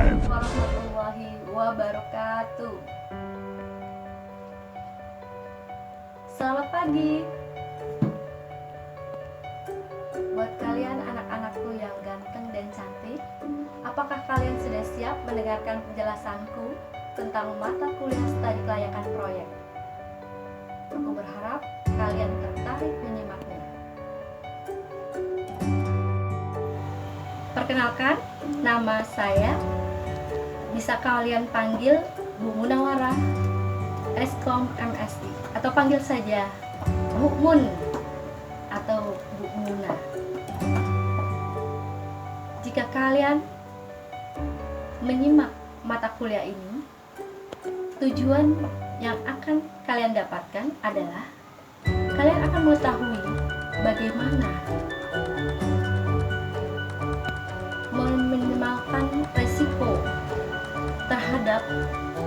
Assalamualaikum warahmatullahi wabarakatuh. Selamat pagi. Buat kalian anak-anakku yang ganteng dan cantik, apakah kalian sudah siap mendengarkan penjelasanku tentang mata kuliah studi kelayakan proyek? Aku berharap kalian tertarik menyimaknya. Perkenalkan, nama saya, bisa kalian panggil Bu Munawarah, Eskom MSI, atau panggil saja Bu Mun atau Bu Muna. Jika kalian menyimak mata kuliah ini, tujuan yang akan kalian dapatkan adalah kalian akan mengetahui bagaimana meminimalkan resiko terhadap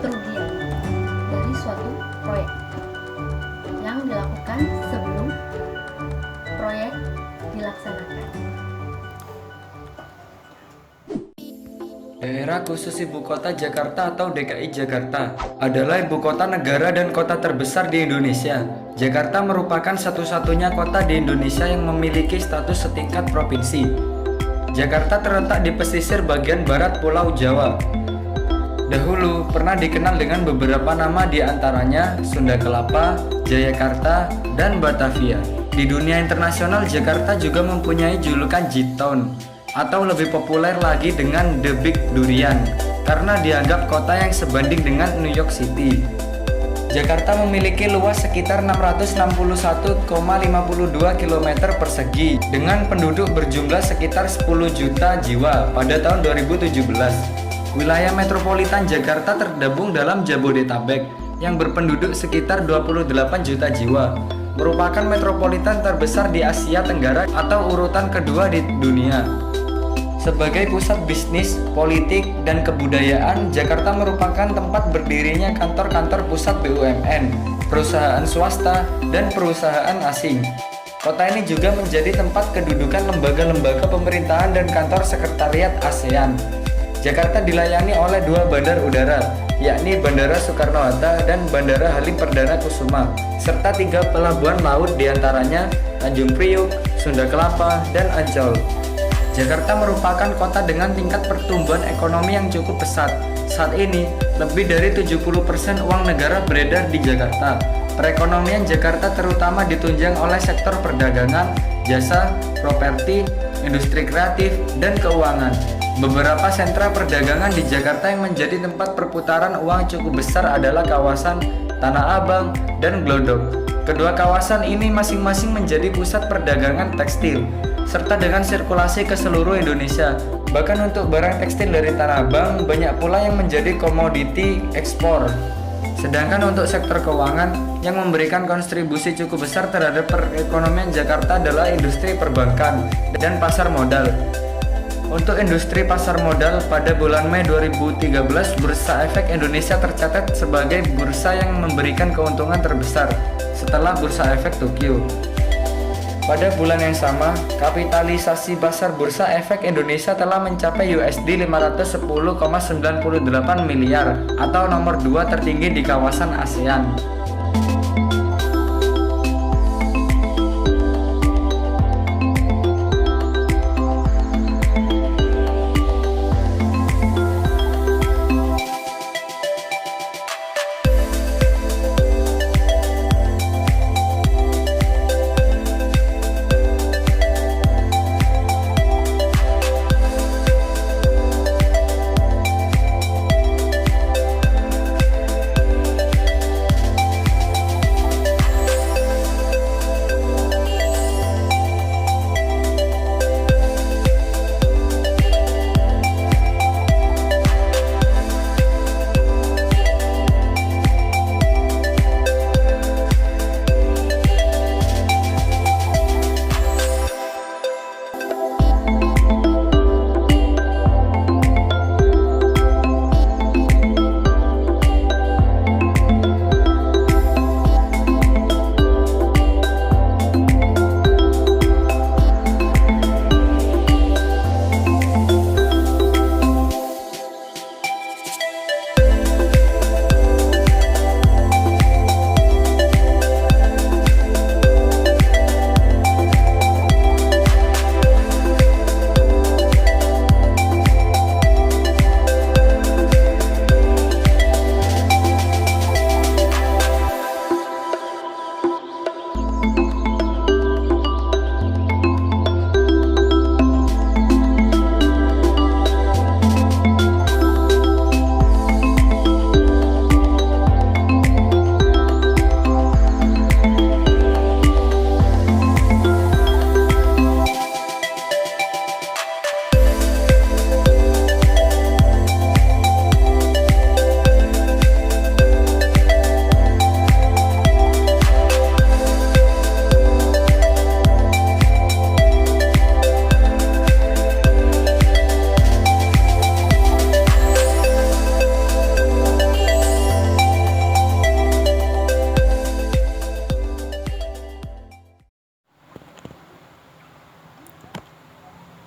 kerugian dari suatu proyek yang dilakukan sebelum proyek dilaksanakan. Daerah khusus Ibu Kota Jakarta atau DKI Jakarta adalah ibu kota negara dan kota terbesar di Indonesia. Jakarta merupakan satu-satunya kota di Indonesia yang memiliki status setingkat provinsi. Jakarta terletak di pesisir bagian barat Pulau Jawa. Dahulu pernah dikenal dengan beberapa nama, di antaranya Sunda Kelapa, Jayakarta, dan Batavia. Di dunia internasional, Jakarta juga mempunyai julukan J-Town, atau lebih populer lagi dengan The Big Durian, karena dianggap kota yang sebanding dengan New York City. Jakarta memiliki luas sekitar 661,52 km persegi dengan penduduk berjumlah sekitar 10 juta jiwa pada tahun 2017. Wilayah metropolitan Jakarta tergabung dalam Jabodetabek yang berpenduduk sekitar 28 juta jiwa, merupakan metropolitan terbesar di Asia Tenggara atau urutan kedua di dunia. Sebagai pusat bisnis, politik, dan kebudayaan, Jakarta merupakan tempat berdirinya kantor-kantor pusat BUMN, perusahaan swasta, dan perusahaan asing. Kota ini juga menjadi tempat kedudukan lembaga-lembaga pemerintahan dan kantor sekretariat ASEAN. Jakarta dilayani oleh dua bandar udara, yakni Bandara Soekarno-Hatta dan Bandara Halim Perdana Kusuma, serta 3 pelabuhan laut diantaranya Tanjung Priuk, Sunda Kelapa, dan Ancol. Jakarta merupakan kota dengan tingkat pertumbuhan ekonomi yang cukup pesat. Saat ini, lebih dari 70% uang negara beredar di Jakarta. Perekonomian Jakarta terutama ditunjang oleh sektor perdagangan, jasa, properti, industri kreatif, dan keuangan. Beberapa sentra perdagangan di Jakarta yang menjadi tempat perputaran uang cukup besar adalah kawasan Tanah Abang dan Glodok. Kedua kawasan ini masing-masing menjadi pusat perdagangan tekstil, serta dengan sirkulasi ke seluruh Indonesia. Bahkan untuk barang tekstil dari Tanah Abang banyak pula yang menjadi komoditi ekspor. Sedangkan untuk sektor keuangan yang memberikan kontribusi cukup besar terhadap perekonomian Jakarta adalah industri perbankan dan pasar modal. Untuk industri pasar modal, pada bulan Mei 2013, Bursa Efek Indonesia tercatat sebagai bursa yang memberikan keuntungan terbesar setelah Bursa Efek Tokyo. Pada bulan yang sama, kapitalisasi pasar Bursa Efek Indonesia telah mencapai USD 510,98 miliar atau nomor 2 tertinggi di kawasan ASEAN.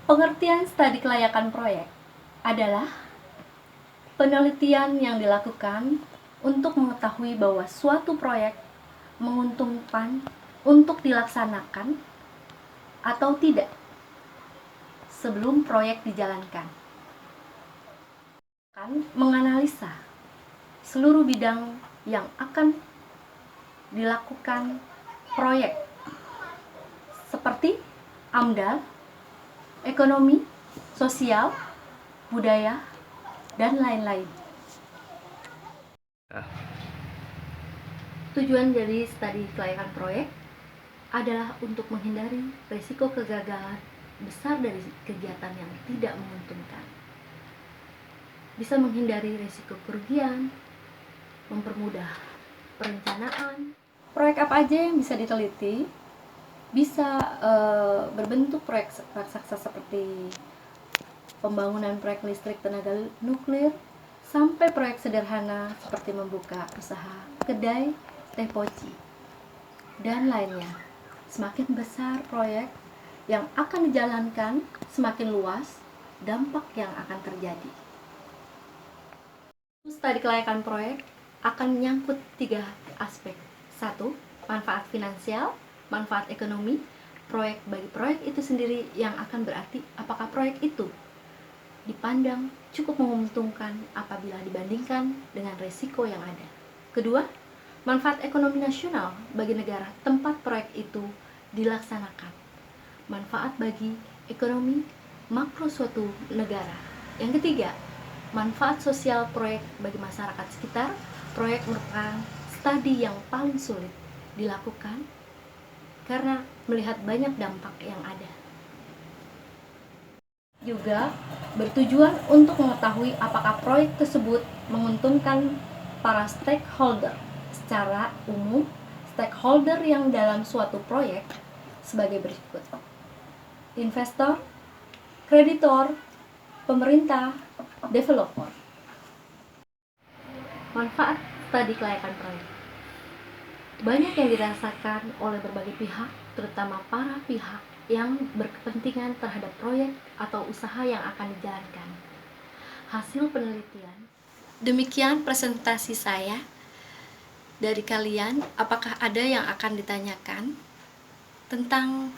Pengertian studi kelayakan proyek adalah penelitian yang dilakukan untuk mengetahui bahwa suatu proyek menguntungkan untuk dilaksanakan atau tidak sebelum proyek dijalankan. Menganalisa seluruh bidang yang akan dilakukan proyek seperti AMDAL, ekonomi, sosial, budaya, dan lain-lain. Tujuan dari studi kelayakan proyek adalah untuk menghindari risiko kegagalan besar dari kegiatan yang tidak menguntungkan. Bisa menghindari risiko kerugian, mempermudah perencanaan. Proyek apa aja yang bisa diteliti? Bisa berbentuk proyek raksasa seperti pembangunan proyek listrik tenaga nuklir, sampai proyek sederhana seperti membuka usaha kedai teh poci dan lainnya. Semakin besar proyek yang akan dijalankan, semakin luas dampak yang akan terjadi. Studi kelayakan proyek akan menyangkut 3 aspek. 1. Manfaat finansial, manfaat ekonomi, proyek bagi proyek itu sendiri yang akan berarti apakah proyek itu dipandang cukup menguntungkan apabila dibandingkan dengan risiko yang ada. Kedua, manfaat ekonomi nasional bagi negara tempat proyek itu dilaksanakan. Manfaat bagi ekonomi makro suatu negara. Yang ketiga, manfaat sosial proyek bagi masyarakat sekitar. Proyek merupakan studi yang paling sulit dilakukan karena melihat banyak dampak yang ada. Juga bertujuan untuk mengetahui apakah proyek tersebut menguntungkan para stakeholder. Secara umum, stakeholder yang dalam suatu proyek sebagai berikut: investor, kreditor, pemerintah, developer. Manfaat studi kelayakan proyek banyak yang dirasakan oleh berbagai pihak, terutama para pihak yang berkepentingan terhadap proyek atau usaha yang akan dijalankan. Hasil penelitian. Demikian presentasi saya. Dari kalian, apakah ada yang akan ditanyakan tentang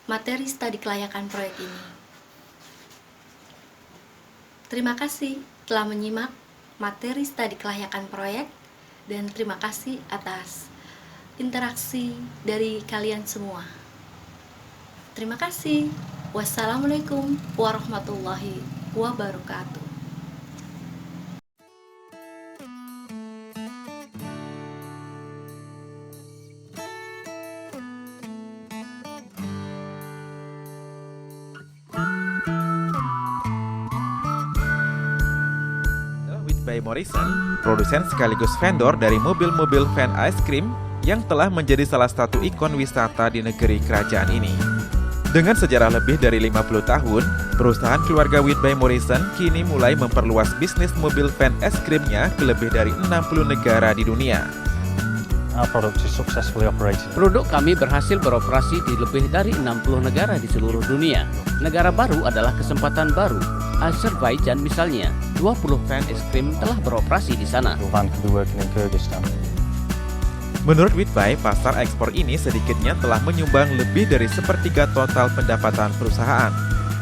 materi studi kelayakan proyek ini? Terima kasih telah menyimak materi studi kelayakan proyek, dan terima kasih atas interaksi dari kalian semua. Terima kasih. Wassalamualaikum warahmatullahi wabarakatuh. Whitby Morrison, produsen sekaligus vendor dari mobil-mobil van ice cream yang telah menjadi salah satu ikon wisata di negeri kerajaan ini. Dengan sejarah lebih dari 50 tahun, perusahaan keluarga Whitby Morrison kini mulai memperluas bisnis mobil van es krimnya ke lebih dari 60 negara di dunia. Produk kami berhasil beroperasi di lebih dari 60 negara di seluruh dunia. Negara baru adalah kesempatan baru. Azerbaijan misalnya, 20 van es krim telah beroperasi di sana. Menurut Whitby, pasar ekspor ini sedikitnya telah menyumbang lebih dari sepertiga total pendapatan perusahaan.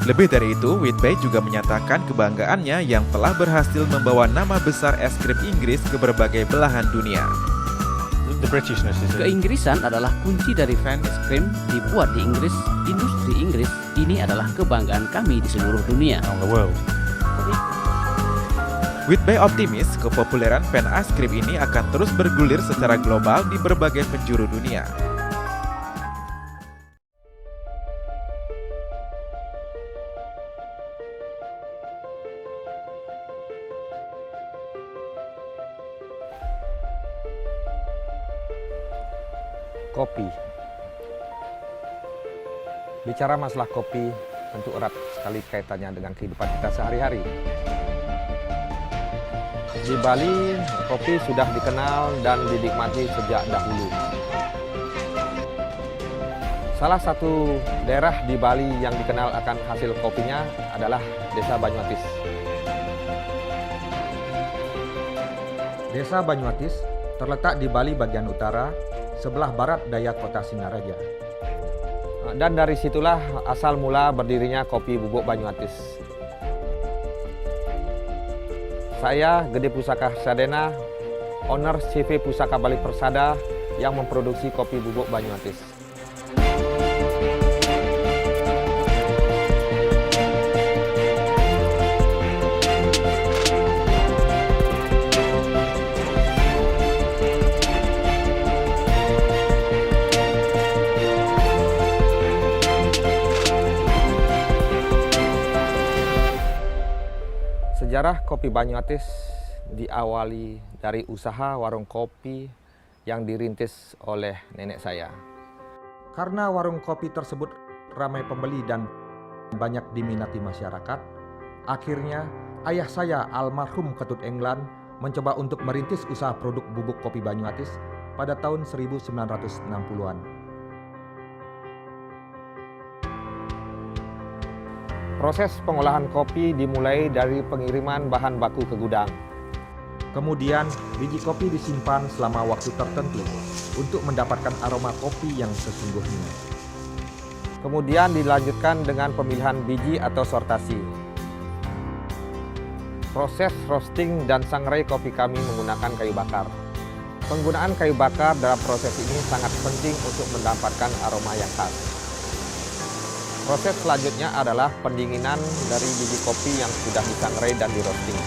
Lebih dari itu, Whitby juga menyatakan kebanggaannya yang telah berhasil membawa nama besar es krim Inggris ke berbagai belahan dunia. Keinggrisan adalah kunci dari van es krim dibuat di Inggris. Industri Inggris ini adalah kebanggaan kami di seluruh dunia. Whitby optimis kepopuleran van es krim ini akan terus bergulir secara global di berbagai penjuru dunia. Kopi. Bicara masalah kopi tentu erat sekali kaitannya dengan kehidupan kita sehari-hari. Di Bali, kopi sudah dikenal dan dinikmati sejak dahulu. Salah satu daerah di Bali yang dikenal akan hasil kopinya adalah Desa Banyuatis. Desa Banyuatis terletak di Bali bagian utara, sebelah barat daya kota Singaraja. Dan dari situlah asal mula berdirinya kopi bubuk Banyuatis. Saya Gede Pusaka Sadena, owner CV Pusaka Bali Persada yang memproduksi kopi bubuk Banyuatis. Sejarah kopi Banyuatis diawali dari usaha warung kopi yang dirintis oleh nenek saya. Karena warung kopi tersebut ramai pembeli dan banyak diminati masyarakat, akhirnya ayah saya almarhum Ketut Englan mencoba untuk merintis usaha produk bubuk kopi Banyuatis pada tahun 1960-an. Proses pengolahan kopi dimulai dari pengiriman bahan baku ke gudang. Kemudian, biji kopi disimpan selama waktu tertentu untuk mendapatkan aroma kopi yang sesungguhnya. Kemudian dilanjutkan dengan pemilihan biji atau sortasi. Proses roasting dan sangrai kopi kami menggunakan kayu bakar. Penggunaan kayu bakar dalam proses ini sangat penting untuk mendapatkan aroma yang khas. Proses selanjutnya adalah pendinginan dari biji kopi yang sudah disangrai dan di-roasting.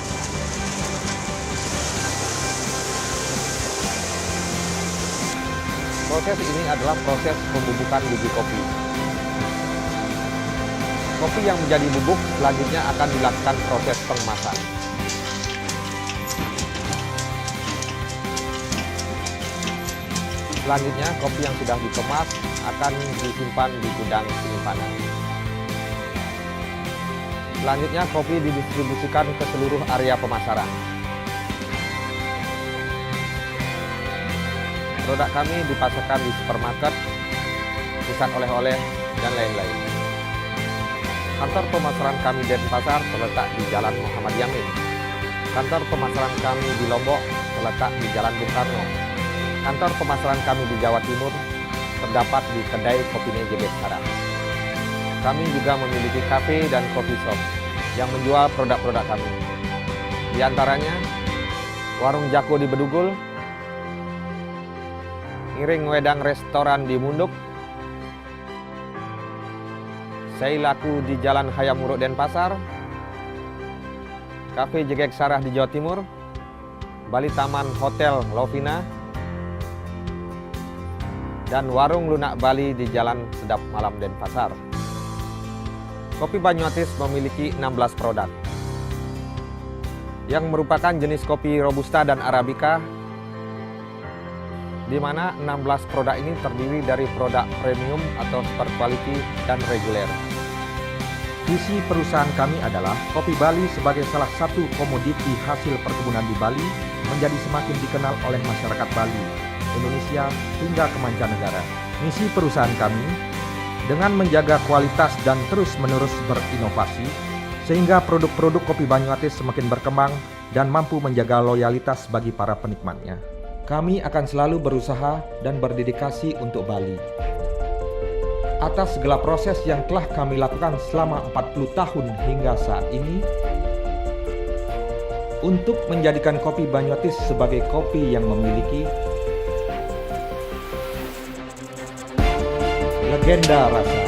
Proses ini adalah proses pembubukan biji kopi. Kopi yang menjadi bubuk selanjutnya akan dilakukan proses pengemasan. Selanjutnya, kopi yang sudah dikemas akan disimpan di gudang penyimpanan. Selanjutnya, kopi didistribusikan ke seluruh area pemasaran. Produk kami dipasarkan di supermarket, pusat oleh-oleh, dan lain-lain. Kantor pemasaran kami di Denpasar terletak di Jalan Muhammad Yamin. Kantor pemasaran kami di Lombok terletak di Jalan Bung Karno. Kantor pemasaran kami di Jawa Timur terdapat di kedai Kopi JB Sekarang. Kami juga memiliki kafe dan coffee shop yang menjual produk-produk kami. Di antaranya, Warung Jako di Bedugul, Ngiring Wedang Restoran di Munduk, Seilaku di Jalan Hayam Wuruk Denpasar, Kafe Jegek Sarah di Jawa Timur, Bali Taman Hotel Lovina, dan Warung Lunak Bali di Jalan Sedap Malam Denpasar. Kopi Banyuatis memiliki 16 produk yang merupakan jenis kopi Robusta dan Arabica, di mana 16 produk ini terdiri dari produk premium atau super quality dan reguler. Visi perusahaan kami adalah kopi Bali sebagai salah satu komoditi hasil perkebunan di Bali menjadi semakin dikenal oleh masyarakat Bali, Indonesia, hingga ke mancanegara. Misi perusahaan kami dengan menjaga kualitas dan terus-menerus berinovasi, sehingga produk-produk kopi Banyuatis semakin berkembang dan mampu menjaga loyalitas bagi para penikmatnya. Kami akan selalu berusaha dan berdedikasi untuk Bali. Atas segala proses yang telah kami lakukan selama 40 tahun hingga saat ini, untuk menjadikan kopi Banyuatis sebagai kopi yang memiliki legenda rasa.